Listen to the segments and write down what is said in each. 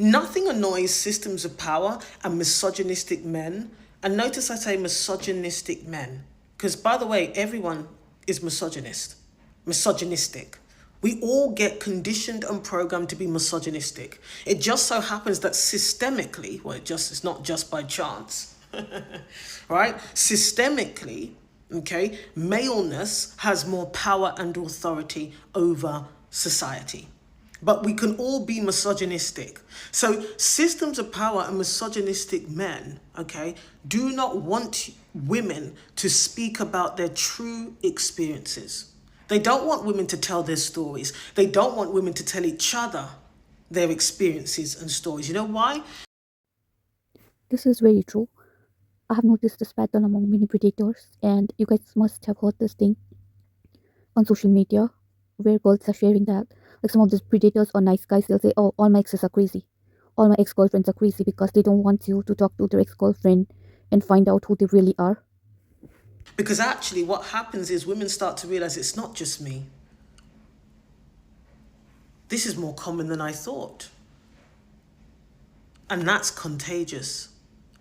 Nothing annoys systems of power and misogynistic men. And notice I say misogynistic men. Because, by the way, everyone is misogynistic. We all get conditioned and programmed to be misogynistic. It just so happens that systemically, well, it's not just by chance, right? Systemically, okay, maleness has more power and authority over society. But we can all be misogynistic. So systems of power and misogynistic men, okay, do not want women to speak about their true experiences. They don't want women to tell their stories. They don't want women to tell each other their experiences and stories. You know why? This is very true. I have noticed this pattern among many predators, and you guys must have heard this thing on social media where girls are sharing that. Like some of these predators or nice guys, they'll say, "Oh, all my exes are crazy. All my ex girlfriends are crazy," because they don't want you to talk to their ex girlfriend and find out who they really are. Because actually what happens is women start to realize it's not just me. This is more common than I thought. And that's contagious.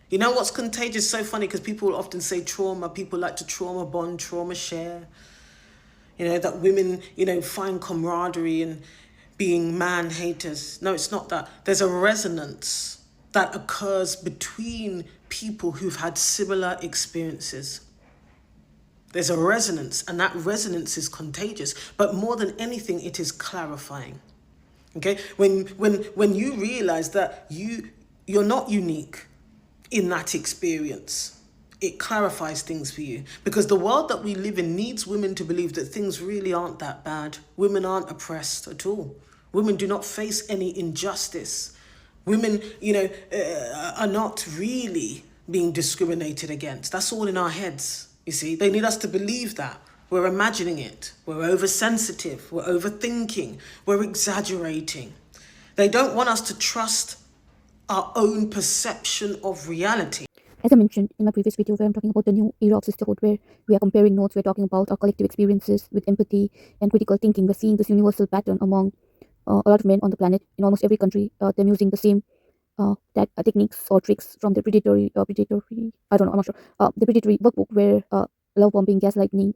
You know what's contagious? So funny because people often say trauma. People like to trauma bond, trauma share. You know, that women, find camaraderie in being man haters. No, it's not that. There's a resonance that occurs between people who've had similar experiences. There's a resonance, and that resonance is contagious. But more than anything, it is clarifying. Okay? When you realize that you're not unique in that experience, it clarifies things for you. Because the world that we live in needs women to believe that things really aren't that bad. Women aren't oppressed at all. Women do not face any injustice. Women, are not really being discriminated against. That's all in our heads, you see. They need us to believe that. We're imagining it. We're oversensitive. We're overthinking. We're exaggerating. They don't want us to trust our own perception of reality. As I mentioned in my previous video, where I'm talking about the new era of sisterhood, where we are comparing notes, we're talking about our collective experiences with empathy and critical thinking. We're seeing this universal pattern among a lot of men on the planet in almost every country. They're using the same techniques or tricks from the predatory. I don't know. I'm not sure. The predatory workbook, where love bombing, gaslighting,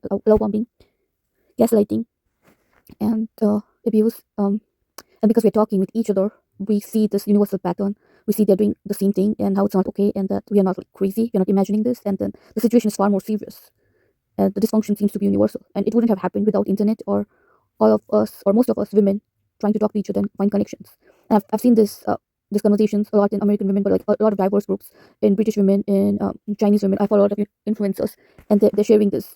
and abuse. And because we're talking with each other, we see this universal pattern. We see they're doing the same thing, and how it's not okay, and that we are not like crazy. We're not imagining this, and then the situation is far more serious. The dysfunction seems to be universal, and it wouldn't have happened without internet or all of us or most of us women trying to talk to each other and find connections. And I've seen these conversations a lot in American women, but like a lot of diverse groups in British women, in Chinese women. I follow a lot of influencers, and they're sharing this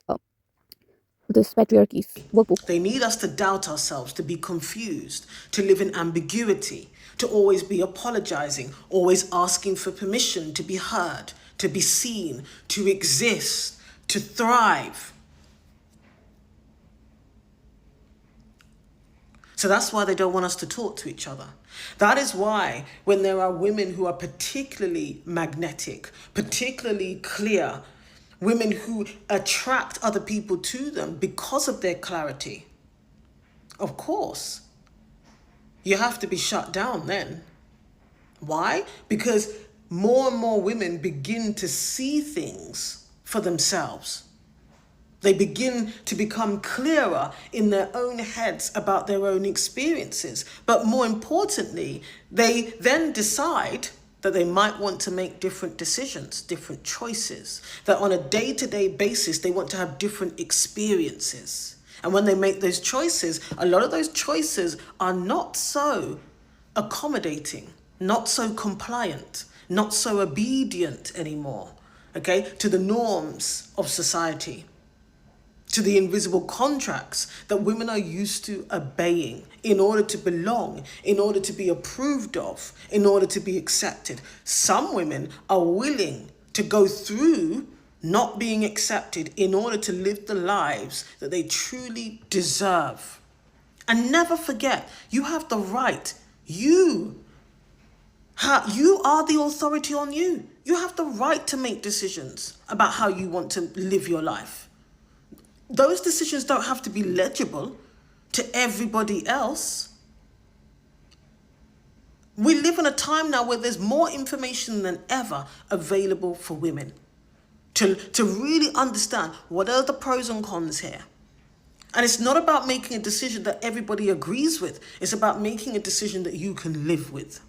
patriarchy's workbook. They need us to doubt ourselves, to be confused, to live in ambiguity, to always be apologizing, always asking for permission to be heard, to be seen, to exist, to thrive. So that's why they don't want us to talk to each other. That is why when there are women who are particularly magnetic, particularly clear, women who attract other people to them because of their clarity, of course, you have to be shut down then. Why? Because more and more women begin to see things for themselves. They begin to become clearer in their own heads about their own experiences. But more importantly, they then decide that they might want to make different decisions, different choices, that on a day-to-day basis, they want to have different experiences. And when they make those choices, a lot of those choices are not so accommodating, not so compliant, not so obedient anymore, okay, to the norms of society, to the invisible contracts that women are used to obeying in order to belong, in order to be approved of, in order to be accepted. Some women are willing to go through not being accepted in order to live the lives that they truly deserve. And never forget, you have the right. You are the authority on you. You have the right to make decisions about how you want to live your life. Those decisions don't have to be legible to everybody else. We live in a time now where there's more information than ever available for women to really understand what are the pros and cons here. And it's not about making a decision that everybody agrees with. It's about making a decision that you can live with.